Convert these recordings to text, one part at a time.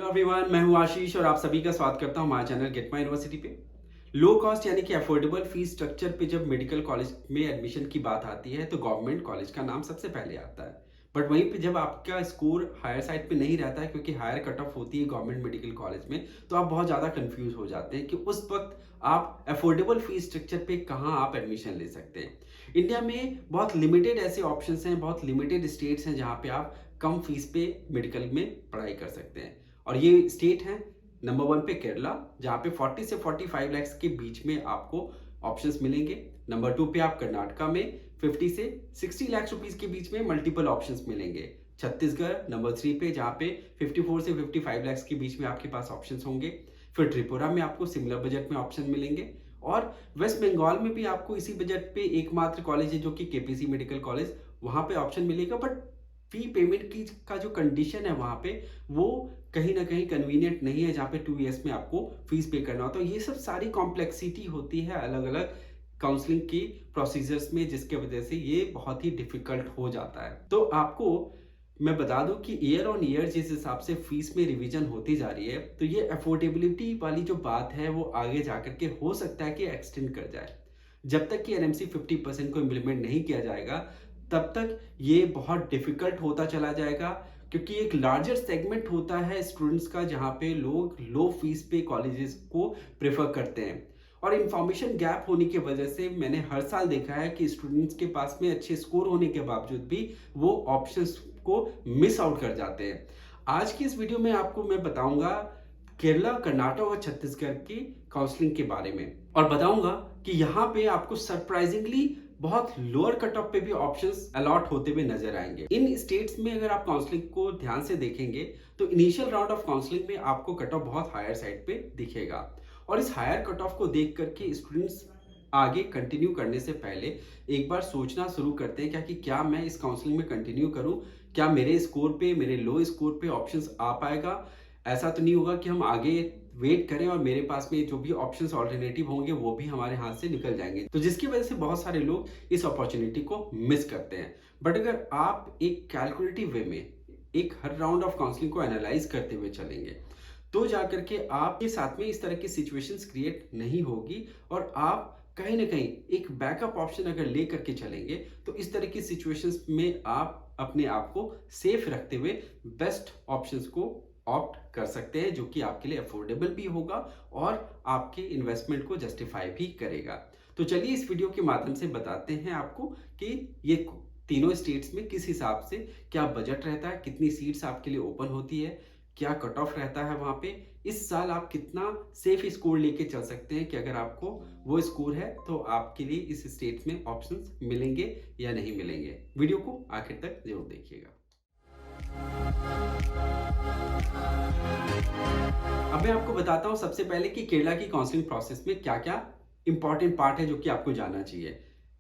Everyone, मैं हूं आशीष और आप सभी का स्वागत करता हूं हमारे चैनल गेट माई यूनिवर्सिटी पे। लो कॉस्ट यानी कि अफोर्डेबल फीस स्ट्रक्चर पे जब मेडिकल कॉलेज में एडमिशन की बात आती है तो गवर्नमेंट कॉलेज का नाम सबसे पहले आता है। बट वहीं पे जब आपका स्कोर हायर साइड पे नहीं रहता है क्योंकि हायर कट ऑफ होती है गवर्नमेंट मेडिकल कॉलेज में, तो आप बहुत ज़्यादा कंफ्यूज हो जाते हैं कि उस वक्त आप अफोर्डेबल फीस स्ट्रक्चर पे कहाँ आप एडमिशन ले सकते हैं। इंडिया में बहुत लिमिटेड ऐसे ऑप्शंस हैं, बहुत लिमिटेड स्टेट्स हैं जहाँ पे आप कम फीस पे मेडिकल में पढ़ाई कर सकते हैं। और ये स्टेट है नंबर 1 पे केरला, जहाँ पे 40 से 45 लाख के बीच में आपको ऑप्शंस मिलेंगे। नंबर 2 पे आप कर्नाटका में 50 से 60 लाख रुपीस के बीच में मल्टीपल ऑप्शंस मिलेंगे। छत्तीसगढ़ नंबर 3 पे, जहाँ पे 54 से 55 लाख के बीच में आपके पास ऑप्शंस होंगे। फिर त्रिपुरा में आपको सिमिलर बजट में ऑप्शन मिलेंगे। और वेस्ट बंगाल में भी आपको इसी बजट पे एकमात्र कॉलेज है जो कि केपीसी मेडिकल कॉलेज, वहाँ पे ऑप्शन मिलेगा। बट फी पेमेंट की का जो कंडीशन है वहाँ पे, वो कहीं ना कहीं कन्वीनियंट नहीं है, जहाँ पे 2 ईयर्स में आपको फीस पे करना होता है। तो ये सब सारी कॉम्प्लेक्सिटी होती है अलग अलग काउंसलिंग की प्रोसीजर्स में, जिसके वजह से ये बहुत ही डिफिकल्ट हो जाता है। तो आपको मैं बता दूं कि ईयर ऑन ईयर जिस हिसाब से फीस में रिवीजन होती जा रही है, तो ये अफोर्डेबिलिटी वाली जो बात है वो आगे जाकर के हो सकता है कि एक्सटेंड कर जाए। जब तक कि एनएमसी 50% को इम्प्लीमेंट नहीं किया जाएगा, तब तक ये बहुत डिफिकल्ट होता चला जाएगा, क्योंकि एक लार्जर सेगमेंट होता है स्टूडेंट्स का जहाँ पे लोग लो फीस पे कॉलेजेस को प्रेफर करते हैं। और इंफॉर्मेशन गैप होने की वजह से मैंने हर साल देखा है कि स्टूडेंट्स के पास में अच्छे स्कोर होने के बावजूद भी वो ऑप्शंस को मिस आउट कर जाते हैं। आज की इस वीडियो में आपको मैं बताऊंगा केरला, कर्नाटक और छत्तीसगढ़ की काउंसलिंग के बारे में, और बताऊंगा कि यहाँ पे आपको सरप्राइजिंगली बहुत लोअर कट ऑफ पे भी ऑप्शंस अलॉट होते हुए नजर आएंगे। इन स्टेट्स में अगर आप काउंसलिंग को ध्यान से देखेंगे तो इनिशियल राउंड ऑफ काउंसलिंग में आपको कट ऑफ बहुत हायर साइड पे दिखेगा। और इस हायर कट ऑफ को देख करके स्टूडेंट्स आगे कंटिन्यू करने से पहले एक बार सोचना शुरू करते हैं कि क्या मैं इस काउंसलिंग में कंटिन्यू करूं, क्या मेरे स्कोर पे, मेरे लो स्कोर पे ऑप्शंस आ पाएगा। ऐसा तो नहीं होगा कि हम आगे वेट करें और मेरे पास में जो भी ऑप्शंस ऑल्टरनेटिव होंगे वो भी हमारे हाथ से निकल जाएंगे, तो जिसकी वजह से बहुत सारे लोग इस अपॉर्चुनिटी को मिस करते हैं। बट अगर आप एक कैलकुलेटिव वे में एक हर राउंड ऑफ काउंसलिंग को एनालाइज करते हुए चलेंगे, तो जाकर के आपके साथ में इस तरह की सिचुएशंस क्रिएट नहीं होगी। और आप कहीं ना कहीं एक बैकअप ऑप्शन अगर ले करके चलेंगे तो इस तरह की सिचुएशंस में आप अपने आप को सेफ रखते हुए बेस्ट ऑप्शंस को ऑप्ट कर सकते हैं, जो कि आपके लिए अफोर्डेबल भी होगा और आपके इन्वेस्टमेंट को जस्टिफाई भी करेगा। तो चलिए इस वीडियो के माध्यम से बताते हैं आपको कि ये तीनों स्टेट्स में किस हिसाब से क्या बजट रहता है, कितनी सीट्स आपके लिए ओपन होती है, क्या कट ऑफ रहता है वहां पे, इस साल आप कितना सेफ स्कोर लेके चल सकते हैं कि अगर आपको वो स्कोर है तो आपके लिए इस स्टेट में ऑप्शंस मिलेंगे या नहीं मिलेंगे। वीडियो को आखिर तक जरूर देखिएगा। अब मैं आपको बताता हूं सबसे पहले कि केरला की काउंसलिंग प्रोसेस में क्या क्या इंपॉर्टेंट पार्ट है जो कि आपको जानना चाहिए।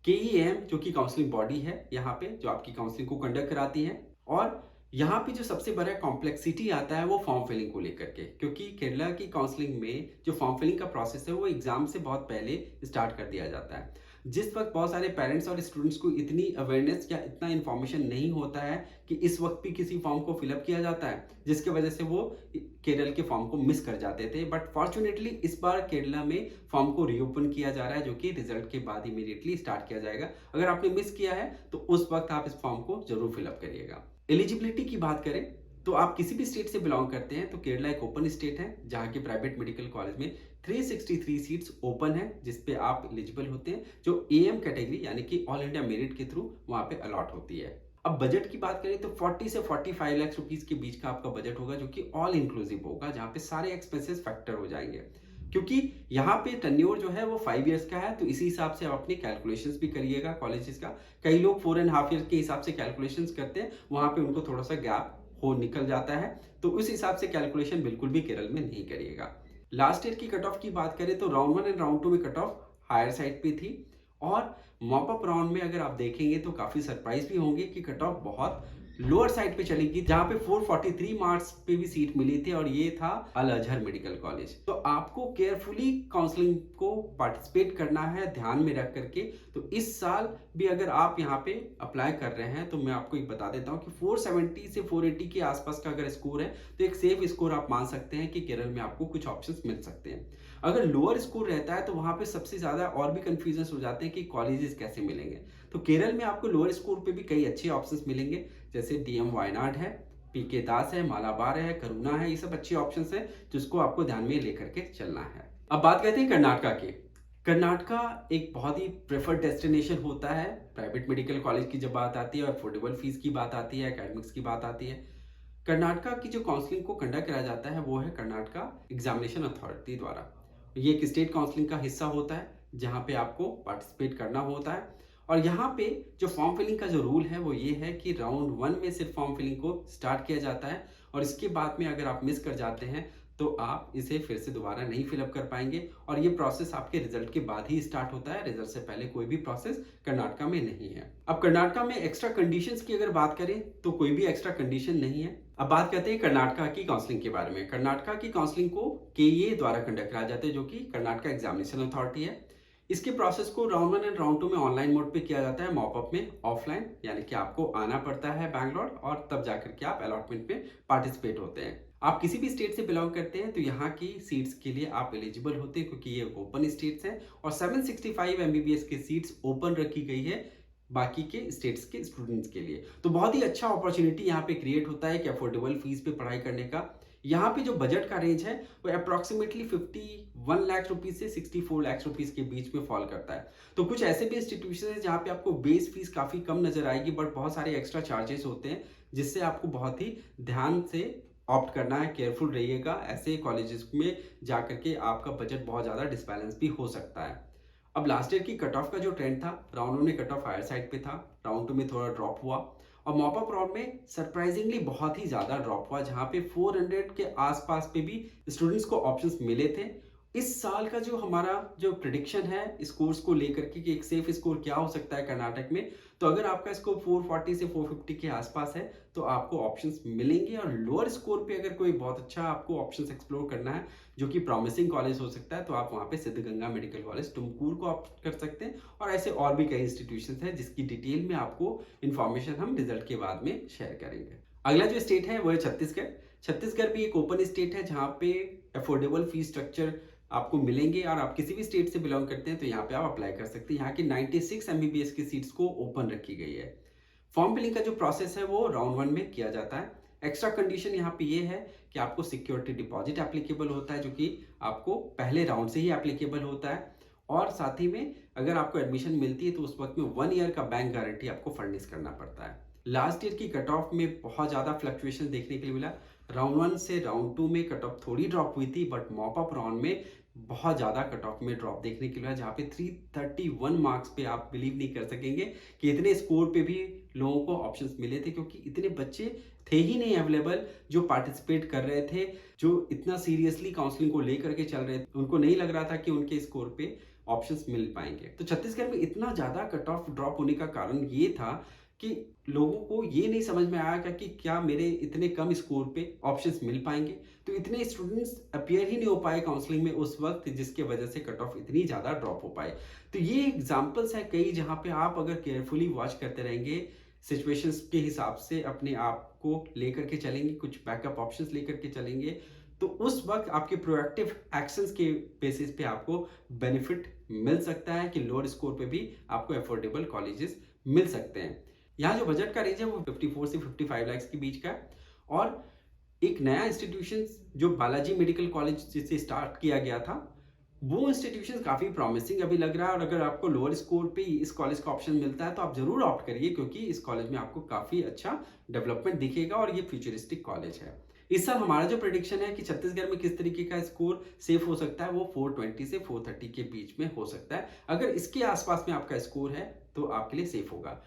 केईएम जो कि काउंसलिंग बॉडी है यहाँ पे, जो आपकी काउंसलिंग को कंडक्ट कराती है। और यहाँ पे जो सबसे बड़ा कॉम्प्लेक्सिटी आता है वो फॉर्म फिलिंग को लेकर के, क्योंकि केरला की काउंसलिंग में जो फॉर्म फिलिंग का प्रोसेस है वो एग्जाम से बहुत पहले स्टार्ट कर दिया जाता है। जिस वक्त बहुत सारे पेरेंट्स और स्टूडेंट्स को इतनी अवेयरनेस या इतना इन्फॉर्मेशन नहीं होता है कि इस वक्त भी किसी फॉर्म को फिलअप किया जाता है, जिसकी वजह से वो केरल के फॉर्म को मिस कर जाते थे। बट फॉर्चुनेटली इस बार केरला में फॉर्म को रीओपन किया जा रहा है, जो कि रिजल्ट के बाद इमीडिएटली स्टार्ट किया जाएगा। अगर आपने मिस किया है तो उस वक्त आप इस फॉर्म को जरूर फिलअप करिएगा। एलिजिबिलिटी की बात करें तो आप किसी भी स्टेट से बिलोंग करते हैं तो केरला एक ओपन स्टेट है, जहां के प्राइवेट मेडिकल कॉलेज में 363 सीट्स ओपन है जिस पे आप एलिजिबल होते हैं, जो एएम कैटेगरी यानी कि ऑल इंडिया मेरिट के थ्रू वहां पे अलॉट होती है। अब बजट की बात करें तो 40 से 45 लाख रुपीस के बीच का आपका बजट होगा, जो कि ऑल इंक्लूसिव होगा, जहां पे सारे एक्सपेंसेस फैक्टर हो जाएंगे। क्योंकि यहाँ पे टेन्योर जो है वो 5 इयर्स का है, तो इसी हिसाब से आप अपनी कैलकुलेशंस भी करिएगा कॉलेजेस का। कई लोग 4.5 ईयर के हिसाब से कैलकुलेशंस करते हैं, वहां पे उनको थोड़ा सा गैप हो निकल जाता है, तो उस हिसाब से कैलकुलेशन बिल्कुल भी केरल में नहीं करिएगा। लास्ट ईयर की कट ऑफ की बात करें तो राउंड 1 एंड राउंड 2 में कट ऑफ हायर साइड पे थी, और मॉप अप राउंड में अगर आप देखेंगे तो काफी सरप्राइज भी होंगे कि कट ऑफ बहुत लोअर साइड पे चली गई जहाँ पे 443 मार्क्स पे भी सीट मिली थी और ये था अल अजहर मेडिकल कॉलेज। तो आपको केयरफुली काउंसलिंग को पार्टिसिपेट करना है ध्यान में रख करके। तो इस साल भी अगर आप यहाँ पे अप्लाई कर रहे हैं तो मैं आपको एक बता देता हूँ कि 470 से 480 के आसपास का अगर स्कोर है तो एक सेफ स्कोर आप मान सकते हैं कि केरल में आपको कुछ ऑप्शंस मिल सकते हैं। अगर लोअर स्कोर रहता है तो वहाँ पे सबसे ज़्यादा और भी कन्फ्यूजन हो जाते हैं कि कॉलेजेस कैसे मिलेंगे। तो केरल में आपको लोअर स्कोर पे भी कई अच्छे ऑप्शंस मिलेंगे, जैसे डीएम वायनाड है, पीके दास है, मालाबार है, करुणा है, ये सब अच्छे ऑप्शंस हैं जिसको आपको ध्यान में लेकर के चलना है। अब बात करते हैं कर्नाटका की। कर्नाटका एक बहुत ही प्रेफर्ड डेस्टिनेशन होता है प्राइवेट मेडिकल कॉलेज की जब बात आती है और अफोर्डेबल फीस की बात आती है, एकेडमिक्स की बात आती है। कर्नाटका की जो काउंसलिंग को कंडक्ट कराया जाता है वो है कर्नाटका एग्जामिनेशन अथॉरिटी द्वारा। ये एक स्टेट काउंसलिंग का हिस्सा होता है जहाँ पे आपको पार्टिसिपेट करना होता है। और यहाँ पे जो फॉर्म फिलिंग का जो रूल है वो ये है कि राउंड 1 में सिर्फ फॉर्म फिलिंग को स्टार्ट किया जाता है और इसके बाद में अगर आप मिस कर जाते हैं तो आप इसे फिर से दोबारा नहीं फिलअप कर पाएंगे और ये प्रोसेस आपके रिजल्ट के बाद ही स्टार्ट होता है, रिजल्ट से पहले कोई भी प्रोसेस कर्नाटका में नहीं है। अब कर्नाटका में एक्स्ट्रा कंडीशंस की अगर बात करें तो कोई भी एक्स्ट्रा कंडीशन नहीं है। अब बात करते हैं कर्नाटका की काउंसलिंग के बारे में। कर्नाटका की काउंसलिंग को केए द्वारा कंडक्ट कराया जाता है जो कि कर्नाटका एग्जामिनेशन अथॉरिटी है। इसके प्रोसेस को राउंड 1 एंड राउंड 2 में ऑनलाइन मोड पे किया जाता है, मॉपअप में ऑफलाइन, यानी कि आपको आना पड़ता है बैंगलोर और तब जाकर के आप अलॉटमेंट में पार्टिसिपेट होते हैं। आप किसी भी स्टेट से बिलोंग करते हैं तो यहाँ की सीट्स के लिए आप एलिजिबल होते हैं क्योंकि ये ओपन स्टेट्स हैं और 765 एमबीबीएस की सीट्स ओपन रखी गई है बाकी के स्टेट्स के स्टूडेंट्स के लिए। तो बहुत ही अच्छा अपॉर्चुनिटी यहाँ पे क्रिएट होता है कि अफोर्डेबल फीस पे पढ़ाई करने का। यहाँ पे जो बजट का रेंज है वो अप्रॉक्सीमेटली 51 लाख रुपीज से 64 लाख रुपीज के बीच में फॉल करता है। तो कुछ ऐसे भी इंस्टीट्यूशन है जहाँ पे आपको बेस फीस काफी कम नजर आएगी बट बहुत सारे एक्स्ट्रा चार्जेस होते हैं जिससे आपको बहुत ही ध्यान से ऑप्ट करना है, केयरफुल रहिएगा। ऐसे कॉलेजेस में जाकर के आपका बजट बहुत ज़्यादा डिसबैलेंस भी हो सकता है। अब लास्ट ईयर की कट ऑफ का जो ट्रेंड था, राउंड 1 में कट ऑफ हायर साइड पे था, राउंड 2 में थोड़ा ड्रॉप हुआ और मॉपअप राउंड में सरप्राइजिंगली बहुत ही ज़्यादा ड्रॉप हुआ जहाँ पे 400 के आसपास पे भी स्टूडेंट्स को ऑप्शंस मिले थे। इस साल का जो हमारा जो प्रिडिक्शन है स्कोर्स को लेकर के कि एक सेफ स्कोर क्या हो सकता है कर्नाटक में, तो अगर आपका स्कोर 440 से 450 के आसपास है तो आपको ऑप्शंस मिलेंगे। और लोअर स्कोर पे अगर कोई बहुत अच्छा आपको ऑप्शंस एक्सप्लोर करना है जो कि प्रॉमिसिंग कॉलेज हो सकता है तो आप वहाँ पे सिद्धगंगा मेडिकल कॉलेज तुमकुर को ऑप्ट कर सकते हैं। और ऐसे और भी कई इंस्टीट्यूशन हैं जिसकी डिटेल में आपको इन्फॉर्मेशन हम रिजल्ट के बाद में शेयर करेंगे। अगला जो स्टेट है वो है छत्तीसगढ़। छत्तीसगढ़ भी एक ओपन स्टेट है जहाँ पे अफोर्डेबल फीस स्ट्रक्चर आपको मिलेंगे और आप किसी भी स्टेट से बिलोंग करते हैं तो यहाँ पे आप अप्लाई कर सकते हैं। यहाँ की 96 एमबीबीएस की सीट्स को ओपन रखी गई है। फॉर्म फिलिंग का जो प्रोसेस है वो राउंड 1 में किया जाता है। एक्स्ट्रा कंडीशन यहाँ पे ये है कि आपको सिक्योरिटी डिपॉजिट एप्लीकेबल होता है जो कि आपको पहले राउंड से ही एप्लीकेबल होता है और साथ ही में अगर आपको एडमिशन मिलती है तो उस वक्त में 1 ईयर का बैंक गारंटी आपको फर्निश करना पड़ता है। लास्ट ईयर की कट ऑफ में बहुत ज़्यादा फ्लक्चुएशन देखने के लिए मिला। राउंड 1 से राउंड 2 में कट ऑफ थोड़ी ड्रॉप हुई थी बट मॉपअप राउंड में बहुत ज़्यादा कट ऑफ में ड्रॉप देखने के लिए जहाँ पे 331 मार्क्स पे आप बिलीव नहीं कर सकेंगे कि इतने स्कोर पे भी लोगों को ऑप्शंस मिले थे क्योंकि इतने बच्चे थे ही नहीं अवेलेबल जो पार्टिसिपेट कर रहे थे, जो इतना सीरियसली काउंसलिंग को लेकर के चल रहे थे। उनको नहीं लग रहा था कि उनके स्कोर पे ऑप्शंस मिल पाएंगे। तो छत्तीसगढ़ में इतना ज़्यादा कट ऑफ ड्रॉप होने का कारण ये था कि लोगों को ये नहीं समझ में आया कि क्या मेरे इतने कम स्कोर पे ऑप्शंस मिल पाएंगे। तो इतने स्टूडेंट्स अपीयर ही नहीं हो पाए काउंसलिंग में उस वक्त जिसके वजह से कट ऑफ इतनी ज़्यादा ड्रॉप हो पाए। तो ये एग्जांपल्स हैं कई जहाँ पे आप अगर केयरफुली वॉच करते रहेंगे, सिचुएशंस के हिसाब से अपने आप को लेकर के चलेंगे, कुछ बैकअप ऑप्शंस लेकर के चलेंगे तो उस वक्त आपके प्रोएक्टिव एक्शंस के बेसिस पे आपको बेनिफिट मिल सकता है कि लोअर स्कोर पे भी आपको अफोर्डेबल कॉलेजेस मिल सकते हैं। यहाँ जो बजट का रेंज है वो 54 से 55 लाख के बीच का है। और एक नया इंस्टीट्यूशन जो बालाजी मेडिकल कॉलेज जिसे स्टार्ट किया गया था वो इंस्टीट्यूशन काफ़ी प्रॉमिसिंग अभी लग रहा है। और अगर आपको लोअर स्कोर पे इस कॉलेज का ऑप्शन मिलता है तो आप जरूर ऑप्ट करिए क्योंकि इस कॉलेज में आपको काफ़ी अच्छा डेवलपमेंट दिखेगा और ये फ्यूचरिस्टिक कॉलेज है। इस साल हमारा जो प्रेडिक्शन है कि छत्तीसगढ़ में किस तरीके का स्कोर सेफ हो सकता है वो 420 से 430 के बीच में हो सकता है। अगर इसके आसपास में आपका स्कोर है तो आपके लिए सेफ होगा।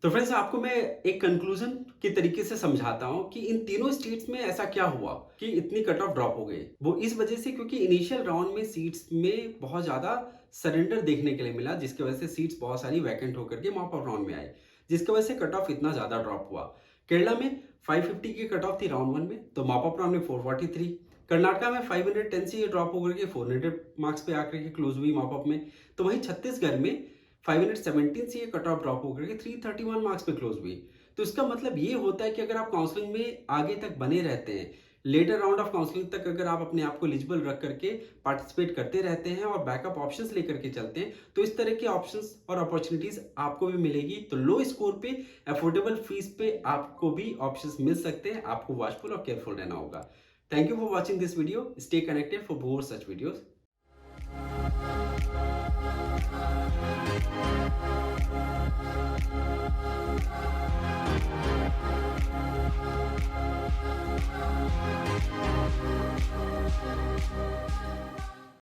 तो फ्रेंड्स आपको मैं एक कंक्लूजन के तरीके से समझाता हूं कि इन तीनों स्टेट्स में ऐसा क्या हुआ कि इतनी कट ऑफ ड्रॉप हो गई। वो इस वजह से क्योंकि इनिशियल राउंड में सीट्स में बहुत ज्यादा सरेंडर देखने के लिए मिला जिसकी वजह से सीट्स बहुत सारी वैकेंट होकर के मॉपअप राउंड में आई जिसकी वजह से कट ऑफ इतना ज्यादा ड्रॉप हुआ। केरला में 550 की कट ऑफ थी राउंड 1 में, तो मॉपअप राउंड में 443। कर्नाटका में 510 से ये ड्रॉप होकर के 400 मार्क्स पे आकर के क्लोज हुई मॉपअप में। तो वहीं छत्तीसगढ़ में 517 से ये कट ऑफ ड्रॉप होकर के 331 मार्क्स पे क्लोज हुई। तो इसका मतलब ये होता है कि अगर आप काउंसलिंग में आगे तक बने रहते हैं, लेटर राउंड ऑफ काउंसलिंग तक अगर आप अपने आप को एलिजिबल रख करके पार्टिसिपेट करते रहते हैं और बैकअप ऑप्शंस लेकर के चलते हैं, तो इस तरह के ऑप्शंस और अपॉर्चुनिटीज आपको भी मिलेगी। तो लो स्कोर पे, अफोर्डेबल फीस पे आपको भी ऑप्शंस मिल सकते हैं। आपको वॉचफुल और केयरफुल रहना होगा। Thank you for watching this video. Stay connected for more such videos.